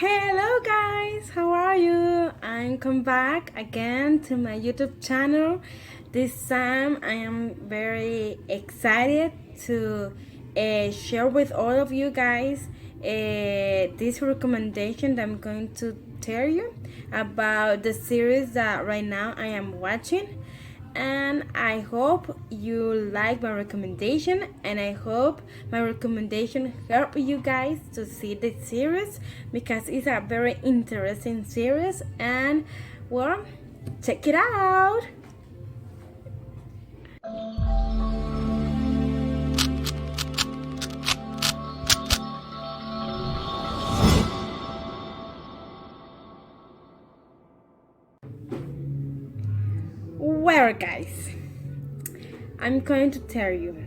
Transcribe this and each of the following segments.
Hello guys, how are you? I'm come back again to my YouTube channel. This time I am very excited to share with all of you guys this recommendation that I'm going to tell you about the series that right now I am watching, and I hope you like my recommendation, and I hope my recommendation help you guys to see the series because it's a very interesting series. And well, check it out. Well guys, I'm going to tell you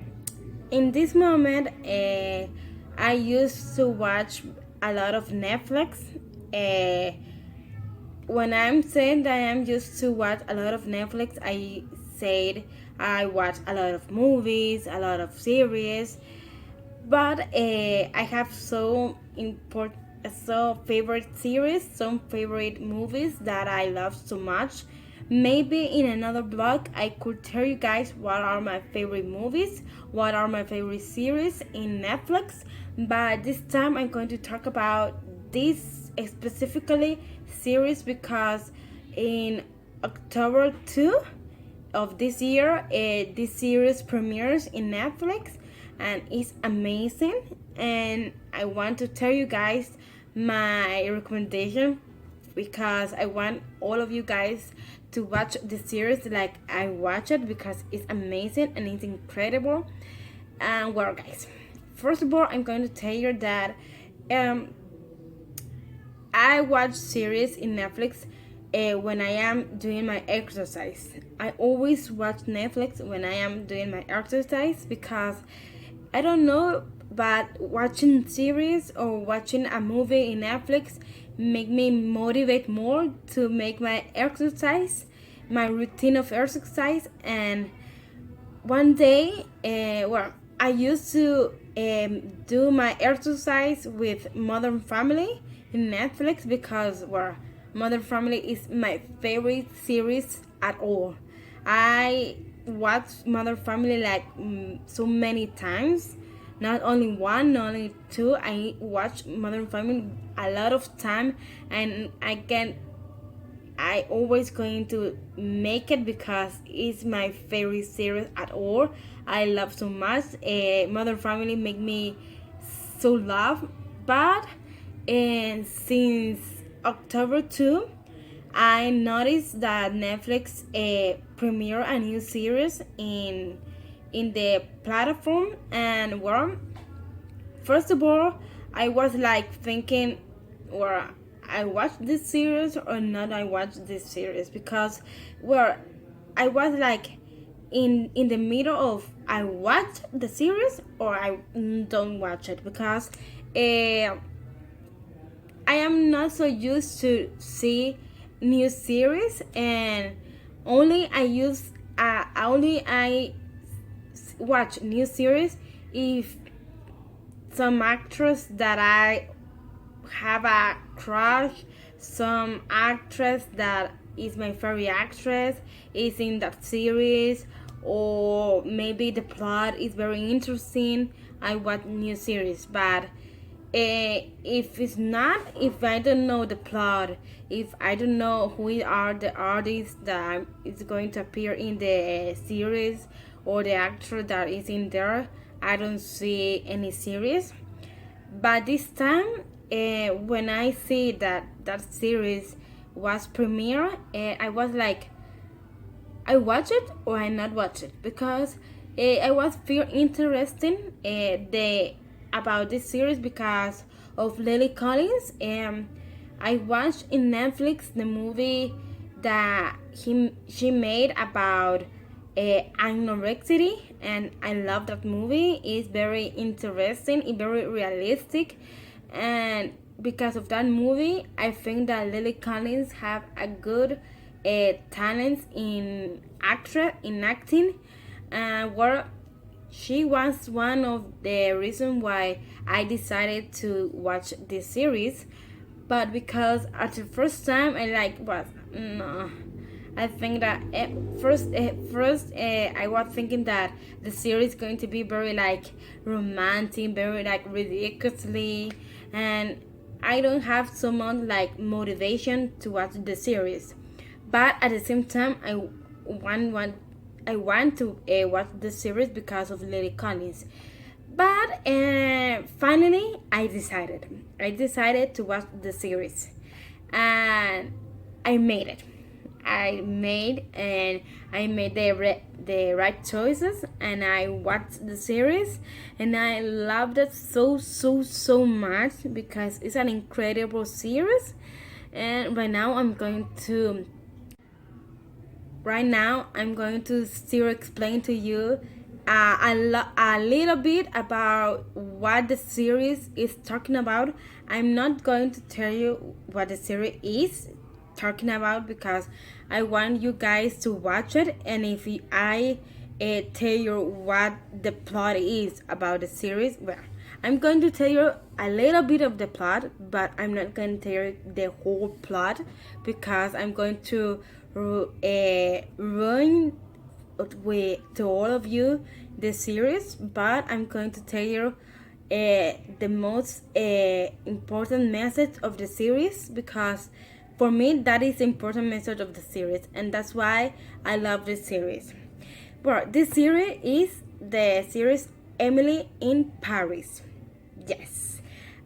in this moment. I used to watch a lot of Netflix. uh, when I'm saying that I'm used to watch a lot of Netflix, I said I watch a lot of movies, a lot of series, but I have so favorite series, some favorite movies that I love so much. Maybe in another blog I could tell you guys what are my favorite movies, what are my favorite series in Netflix, but this time I'm going to talk about this specifically series because in October 2 of this year, this series premieres in Netflix and it's amazing. And I want to tell you guys my recommendation because I want all of you guys to watch the series like I watch it because it's amazing and it's incredible. And well, guys, first of all, I'm going to tell you that um, I watch series in Netflix when I am doing my exercise. I always watch Netflix when I am doing my exercise because I don't know, but watching series or watching a movie in Netflix make me motivate more to make my exercise, my routine of exercise. And one day, I used to do my exercise with Modern Family in Netflix because, well, Modern Family is my favorite series at all. I watched Modern Family like so many times, not only one, not only two. I watch Modern Family a lot of time, and I always going to make it because it's my favorite series at all. I love so much. Modern Family make me so love, but and since October 2, I noticed that Netflix premiere a new series in the platform. And well, first of all, I was like thinking, well, I watch this series or not I watch this series because, well, I was like in the middle of I watch the series or I don't watch it because uh, I am not so used to see new series, and only I use only I watch new series if some actress that I have a crush, some actress that is my favorite actress is in that series, or maybe the plot is very interesting. I watch new series, but if it's not, if I don't know the plot, if I don't know who are the artists that is going to appear in the series or the actor that is in there, I don't see any series. But this time, when I see that that series was premiere, I was like, I watch it or I not watch it because I was feel interesting the about this series because of Lily Collins. I watched in Netflix the movie that she made about anorexia, and I love that movie. It's very interesting, it's very realistic, and because of that movie, I think that Lily Collins have a good talent in acting, where she was one of the reasons why I decided to watch this series. but because at the first time I like was no. I think that I was thinking that the series is going to be very like romantic, very like ridiculously, and I don't have so much like motivation to watch the series. But at the same time, I want to watch the series because of Lily Collins. But finally, I decided. I decided to watch the series, and I made it. I made the right choices, and I watched the series, and I loved it so much because it's an incredible series. And right now I'm going to still explain to you a little bit about what the series is talking about. I'm not going to tell you what the series is talking about because I want you guys to watch it, and if I tell you what the plot is about the series, well, I'm going to tell you a little bit of the plot, but I'm not going to tell you the whole plot because I'm going to ruin to all of you the series. But I'm going to tell you the most important message of the series, because for me that is the important message of the series, and that's why I love this series. Well, this series is the series Emily in Paris. Yes,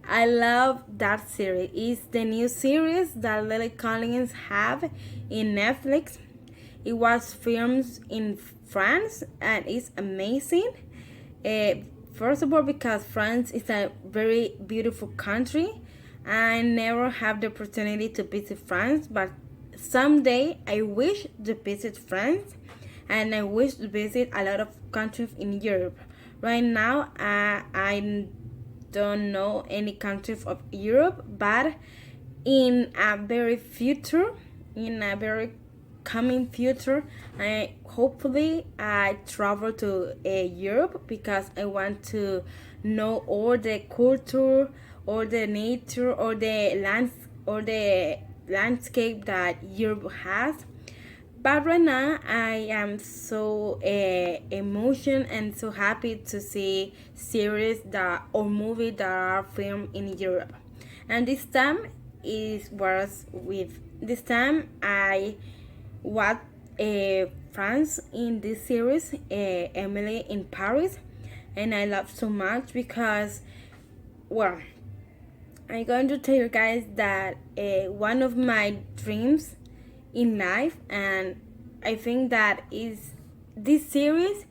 I love that series. It's the new series that Lily Collins have in Netflix. It was filmed in France and it's amazing. First of all, because France is a very beautiful country. I never have the opportunity to visit France, but someday I wish to visit France, and I wish to visit a lot of countries in Europe. Right now, I don't know any countries of Europe, but in a very future, in a very coming future, I travel to Europe because I want to know all the culture or the nature or the landscape that Europe has. But right now, I am so emotional and so happy to see series that or movies that are filmed in Europe. And this time I watched France in this series, Emily in Paris, and I love so much because, well, I'm going to tell you guys that one of my dreams in life, and I think that is this series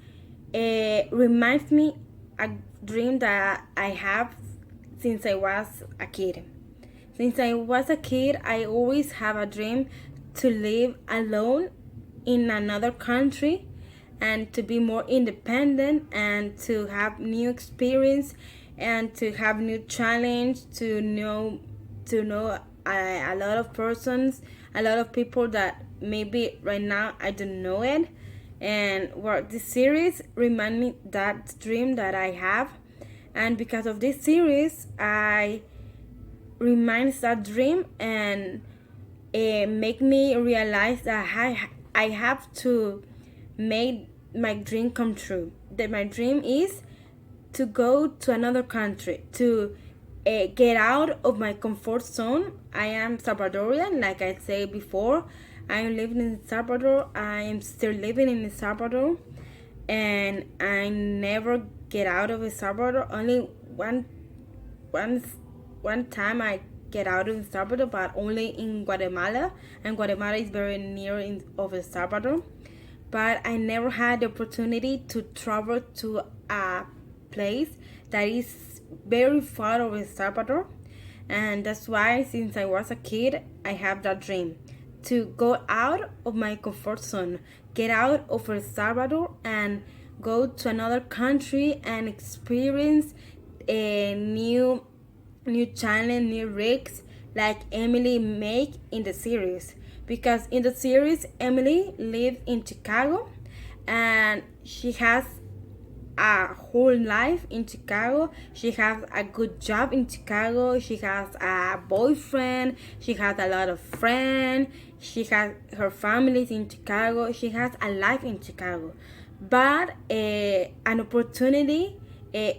reminds me a dream that I have since I was a kid. Since I was a kid, I always have a dream to live alone in another country and to be more independent and to have new experience and to have new challenge, to know a lot of persons, a lot of people that maybe right now I don't know it. And well, this series remind me that dream that I have, and because of this series I reminds that dream, and make me realize that I have to make my dream come true. That my dream is to go to another country, to get out of my comfort zone. I am Salvadorian, like I said before. I am living in Salvador. I am still living in El Salvador, and I never get out of El Salvador. Only once one time I get out of El Salvador, but only in Guatemala, and Guatemala is very near of El Salvador. But I never had the opportunity to travel to a place that is very far of El Salvador, and that's why since I was a kid I have that dream to go out of my comfort zone, get out of El Salvador and go to another country and experience a new challenge, new risks like Emily make in the series. Because in the series, Emily lives in Chicago, and she has a whole life in Chicago. She has a good job in Chicago. She has a boyfriend. She has a lot of friends. She has her families in Chicago. She has a life in Chicago. But an opportunity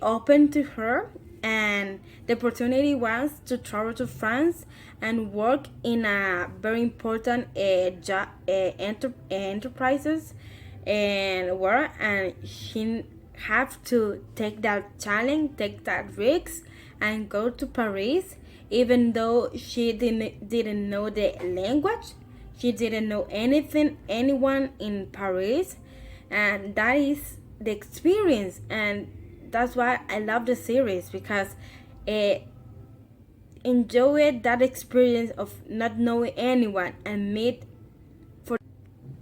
opened to her, and the opportunity was to travel to France and work in a very important enterprises and she have to take that challenge, take that risk, and go to Paris, even though she didn't know the language, she didn't know anyone in Paris, and that is the experience, and that's why I love the series because uh, enjoy that experience of not knowing anyone and meet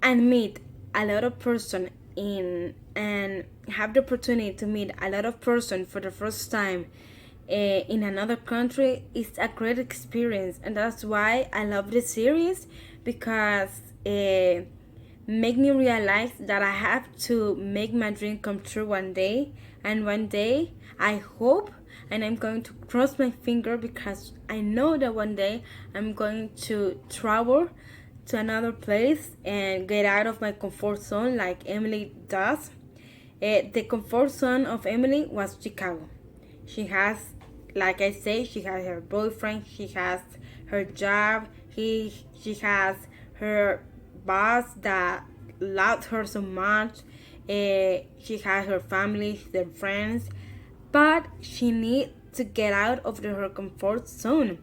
a lot of person in and have the opportunity to meet a lot of person for the first time in another country is a great experience, and that's why I love this series because make me realize that I have to make my dream come true one day, and one day I hope, and I'm going to cross my finger because I know that one day I'm going to travel to another place and get out of my comfort zone like Emily does. The comfort zone of Emily was Chicago. She has, like I say, she has her boyfriend, she has her job, she has her boss that loved her so much. She has her family, their friends, but she needs to get out of her comfort zone,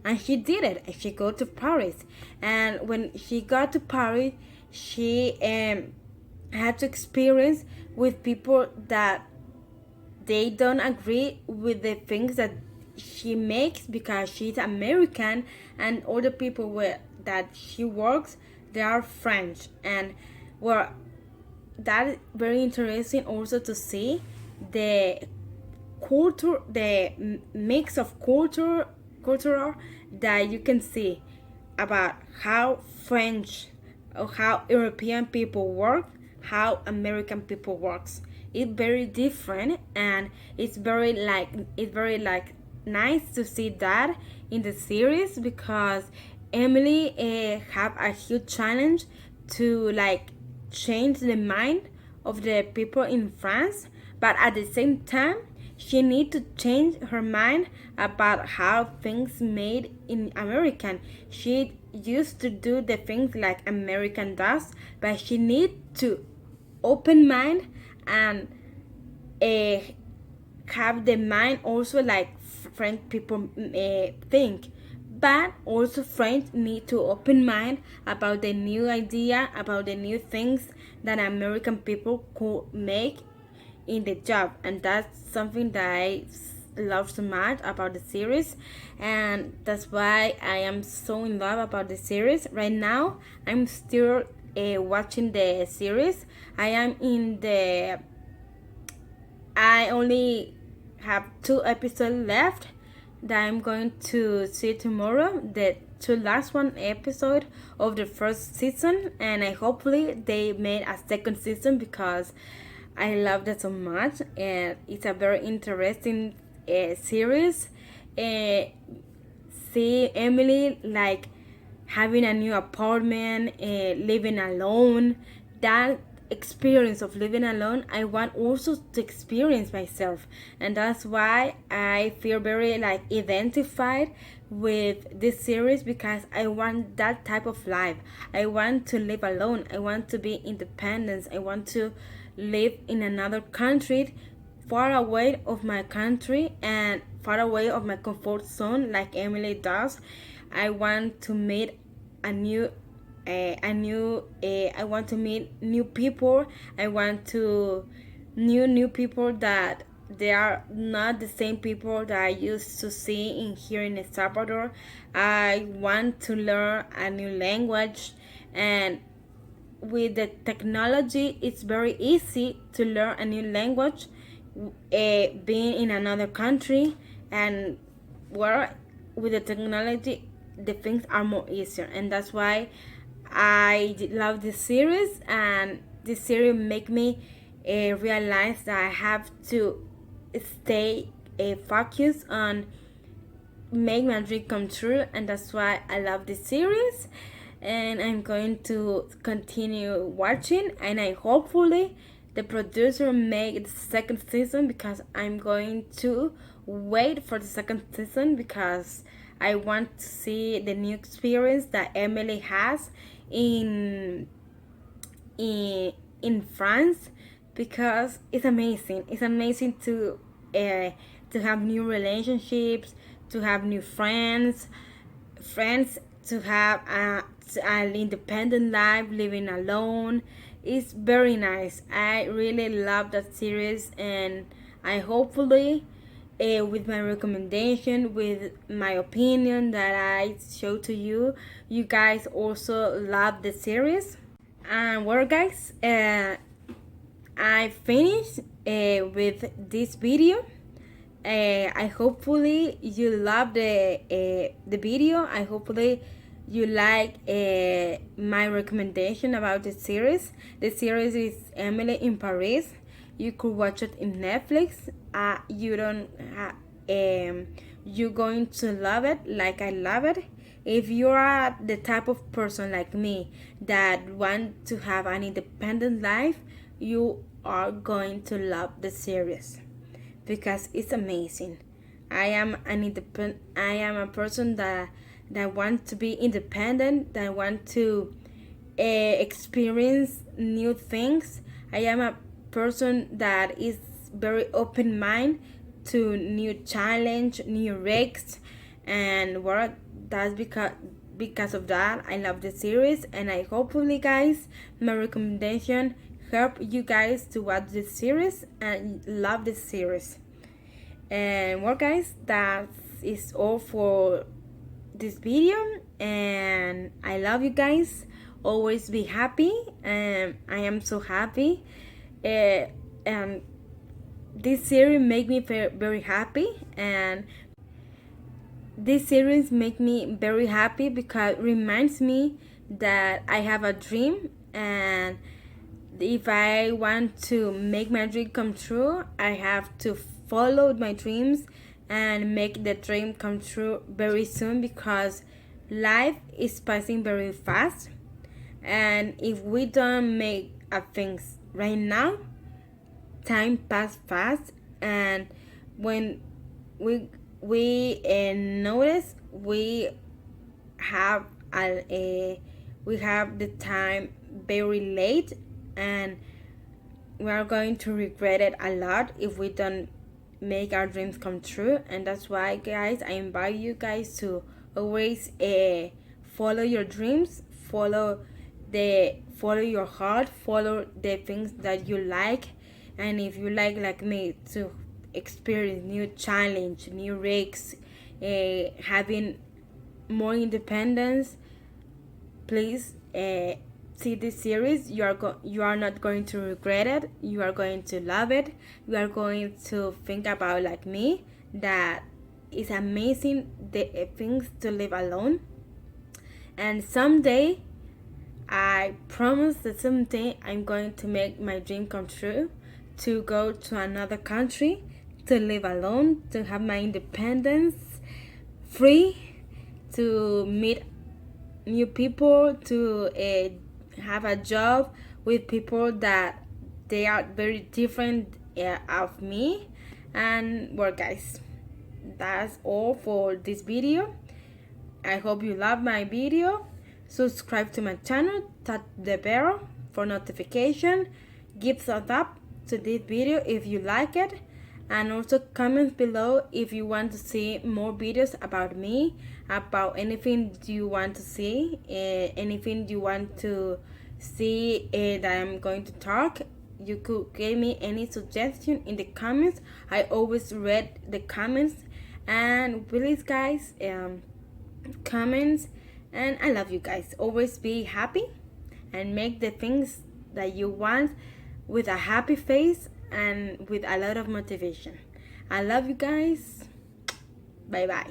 and she did it. She go to Paris, and when she got to Paris, she had to experience with people that they don't agree with the things that she makes because she's American, and all the people that she works, they are French, and well, that is very interesting also to see the culture, the mix of cultural that you can see about how French or how European people work, how American people works. It's very different, and it's very like nice to see that in the series because Emily have a huge challenge to like change the mind of the people in France, but at the same time she need to change her mind about how things made in American. She used to do the things like American does, but she need to open mind and uh, have the mind also like French people think, but also French need to open mind about the new idea, about the new things that American people could make in the job, and that's something that I love so much about the series, and that's why I am so in love about the series. Right now I'm still watching the series. I only have 2 episodes left that I'm going to see tomorrow, the two last one episode of the first season, and I hopefully they made a second season because I love that so much, and it's a very interesting series. Uh, See Emily like having a new apartment, living alone. That experience of living alone, I want also to experience myself, and that's why I feel very like identified with this series because I want that type of life. I want to live alone. I want to be independent. I want to live in another country, far away of my country and far away of my comfort zone like Emily does. I want to meet a new I want to meet new people. I want to new people that they are not the same people that I used to see in here in El Salvador. I want to learn a new language, and with the technology it's very easy to learn a new language being in another country, and where with the technology the things are more easier, and that's why I love this series, and this series make me realized that I have to stay focused on make my dream come true, and that's why I love this series. And I'm going to continue watching, and I hopefully the producer make the second season, because I'm going to wait for the second season, because I want to see the new experience that Emily has in in France, because it's amazing. It's amazing to have new relationships, to have new friends, to have an independent life, living alone. It's very nice. I really love that series, and I hopefully, with my recommendation, with my opinion that I show to you, you guys also love the series. And well, guys, I finished with this video. I hopefully you love the video. I hopefully you like my recommendation about the series. The series is Emily in Paris. You could watch it in Netflix. You don't you're going to love it like I love it. If you are the type of person like me that want to have an independent life, you are going to love the series, because it's amazing. I am an independent. I am a person that want to be independent. That want to experience new things. I am a person that is very open mind to new challenge, new risks, and what that's because of that I love the series, and I hopefully guys my recommendation help you guys to watch this series and love this series. And well, guys, that is all for this video, and I love you guys. Always be happy, and I am so happy. And this series make me very happy, and this series make me very happy because it reminds me that I have a dream, and if I want to make my dream come true, I have to follow my dreams and make the dream come true very soon, because life is passing very fast, and if we don't make things right now, time pass fast, and when we notice we have we have the time very late, and we are going to regret it a lot if we don't make our dreams come true. And that's why, guys, I invite you guys to always follow your dreams, follow your heart, follow the things that you like. And if you like me to experience new challenge, new risks, having more independence, please see this series. You are not going to regret it. You are going to love it. You are going to think about like me, that it's amazing the things to live alone. And someday, I promise that someday I'm going to make my dream come true, to go to another country, to live alone, to have my independence, free, to meet new people, to have a job with people that they are very different of me. And well, guys, that's all for this video. I hope you love my video. Subscribe to my channel, tap the bell for notification, give thumbs up to this video if you like it, and also comment below if you want to see more videos about me, about anything you want to see, anything you want to see that I'm going to talk. You could give me any suggestion in the comments. I always read the comments, and please, guys, comments. And I love you guys. Always be happy and make the things that you want with a happy face and with a lot of motivation. I love you guys. Bye bye.